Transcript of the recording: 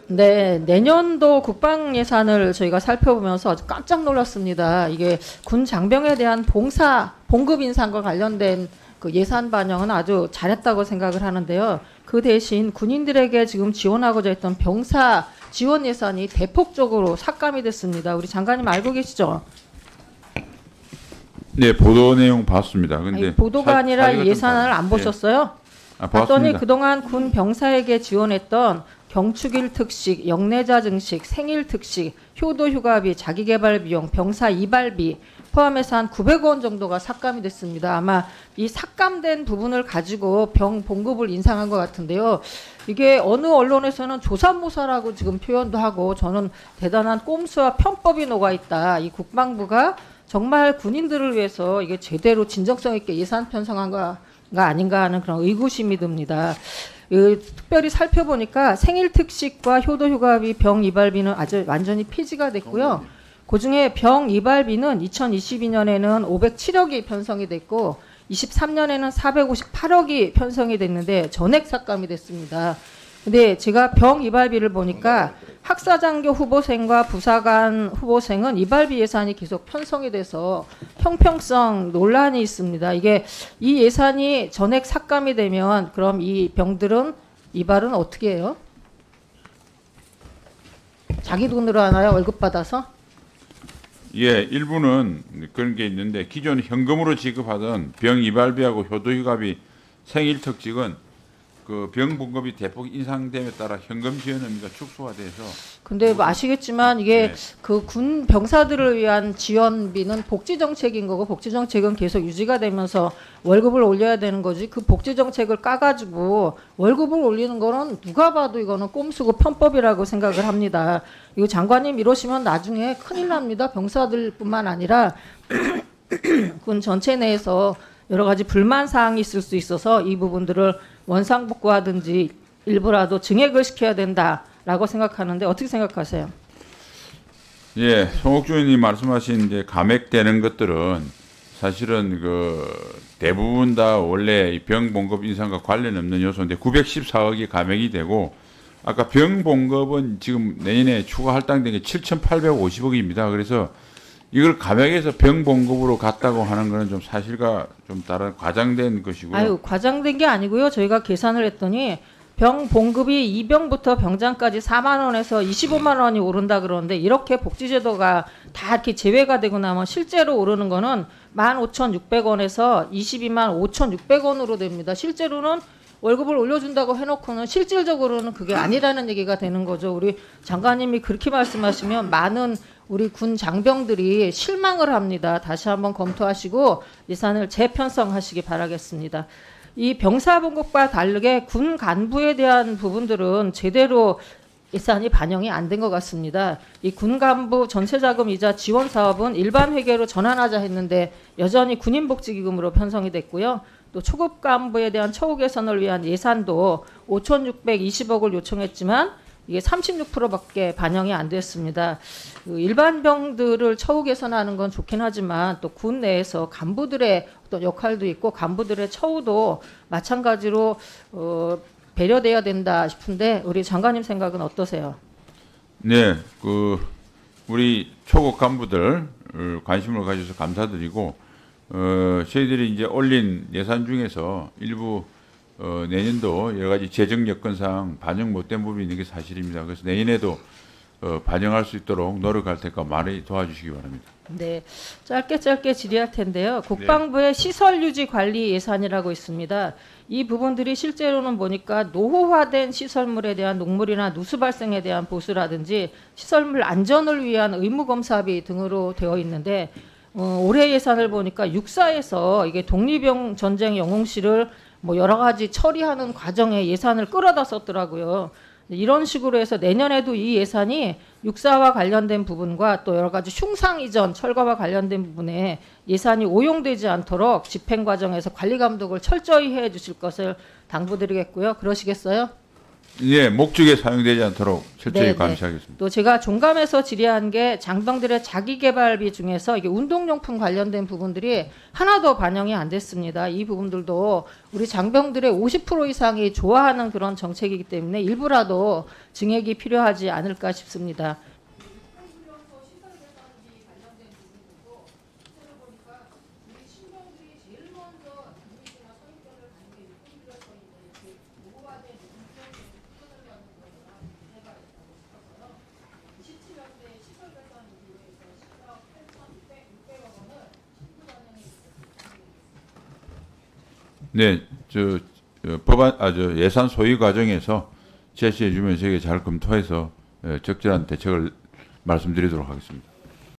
네, 내년도 국방 예산을 저희가 살펴보면서 아주 깜짝 놀랐습니다. 이게 군 장병에 대한 봉급 인상과 관련된 그 예산 반영은 아주 잘했다고 생각을 하는데요. 그 대신 군인들에게 지금 지원하고자 했던 병사 지원 예산이 대폭적으로 삭감이 됐습니다. 우리 장관님 알고 계시죠? 네, 보도 내용 봤습니다. 근데 아니, 보도가 아니라 예산을 안 보셨어요? 아, 봤더니 봤습니다. 그동안 군 병사에게 지원했던 경축일 특식, 영내자 증식, 생일 특식, 효도 휴가비, 자기개발 비용, 병사 이발비 포함해서 한 900원 정도가 삭감이 됐습니다. 아마 이 삭감된 부분을 가지고 병 봉급을 인상한 것 같은데요. 이게 어느 언론에서는 조삼모사라고 지금 표현도 하고 저는 대단한 꼼수와 편법이 녹아있다. 이 국방부가 정말 군인들을 위해서 이게 제대로 진정성 있게 예산 편성한 거 아닌가 하는 그런 의구심이 듭니다. 특별히 살펴보니까 생일 특식과 효도 휴가비, 병 이발비는 아주 완전히 폐지가 됐고요. 그중에 병 이발비는 2022년에는 507억이 편성이 됐고 23년에는 458억이 편성이 됐는데 전액 삭감이 됐습니다. 근데 제가 병 이발비를 보니까 학사장교 후보생과 부사관 후보생은 이발비 예산이 계속 편성이 돼서 형평성 논란이 있습니다. 이게 이 예산이 전액 삭감이 되면 그럼 이 병들은 이발은 어떻게 해요? 자기 돈으로 하나요? 월급 받아서? 예, 일부는 그런 게 있는데 기존 현금으로 지급하던 병 이발비하고 효도휴가비, 생일특직은 그 병 봉급이 대폭 인상됨에 따라 현금 지원 의미가 축소가 돼서. 근데 뭐 아시겠지만 이게 네. 그 군 병사들을 위한 지원비는 복지 정책인 거고 복지 정책은 계속 유지가 되면서 월급을 올려야 되는 거지. 그 복지 정책을 까가지고 월급을 올리는 거는 누가 봐도 이거는 꼼수고 편법이라고 생각을 합니다. 이거 장관님 이러시면 나중에 큰일 납니다. 병사들뿐만 아니라 군 전체 내에서 여러 가지 불만 사항이 있을 수 있어서 이 부분들을 원상복구하든지 일부라도 증액을 시켜야 된다라고 생각하는데 어떻게 생각하세요? 예, 송옥주 의원님 말씀하신 이제 감액되는 것들은 사실은 그 대부분 다 원래 병 봉급 인상과 관련 없는 요소인데 914억이 감액이 되고 아까 병 봉급은 지금 내년에 추가 할당된 게 7,850억입니다. 그래서 이걸 감액해서 병 봉급으로 갔다고 하는 거는 좀 사실과 좀 다른 과장된 것이고요. 아유, 과장된 게 아니고요. 저희가 계산을 했더니 병 봉급이 2병부터 병장까지 4만 원에서 25만 원이 오른다 그러는데 이렇게 복지제도가 다 이렇게 제외가 되고 나면 실제로 오르는 거는 15,600원에서 22만 5,600원으로 됩니다. 실제로는 월급을 올려준다고 해놓고는 실질적으로는 그게 아니라는 얘기가 되는 거죠. 우리 장관님이 그렇게 말씀하시면 많은 우리 군 장병들이 실망을 합니다. 다시 한번 검토하시고 예산을 재편성하시기 바라겠습니다. 이 병사봉급과 다르게 군 간부에 대한 부분들은 제대로 예산이 반영이 안 된 것 같습니다. 이 군 간부 전체자금이자 지원 사업은 일반 회계로 전환하자 했는데 여전히 군인복지기금으로 편성이 됐고요. 또 초급 간부에 대한 처우 개선을 위한 예산도 5,620억을 요청했지만 이게 36%밖에 반영이 안 됐습니다. 그 일반 병들을 처우 개선하는 건 좋긴 하지만 또 군 내에서 간부들의 어떤 역할도 있고 간부들의 처우도 마찬가지로 배려돼야 된다 싶은데 우리 장관님 생각은 어떠세요? 네, 그 우리 초급 간부들 관심을 가져서 감사드리고 저희들이 이제 올린 예산 중에서 일부 내년도 여러 가지 재정 여건상 반영 못된 부분이 있는 게 사실입니다. 그래서 내년에도 반영할 수 있도록 노력할 테니까 많이 도와주시기 바랍니다. 네, 짧게 질의할 텐데요. 국방부의 시설 유지 관리 예산이라고 있습니다. 이 부분들이 실제로는 보니까 노후화된 시설물에 대한 녹물이나 누수 발생에 대한 보수라든지 시설물 안전을 위한 의무 검사비 등으로 되어 있는데 올해 예산을 보니까 육사에서 이게 독립영 전쟁 영웅실을 뭐 여러 가지 처리하는 과정에 예산을 끌어다 썼더라고요. 이런 식으로 해서 내년에도 이 예산이 육사와 관련된 부분과 또 여러 가지 흉상 이전 철거와 관련된 부분에 예산이 오용되지 않도록 집행 과정에서 관리 감독을 철저히 해 주실 것을 당부드리겠고요. 그러시겠어요? 예, 목적에 사용되지 않도록 철저히 네, 감시하겠습니다. 또 제가 종감에서 질의한 게 장병들의 자기개발비 중에서 이게 운동용품 관련된 부분들이 하나도 반영이 안 됐습니다. 이 부분들도 우리 장병들의 50% 이상이 좋아하는 그런 정책이기 때문에 일부라도 증액이 필요하지 않을까 싶습니다. 네, 저 예산 소위 과정에서 제시해 주면 저희가 잘 검토해서 적절한 대책을 말씀드리도록 하겠습니다.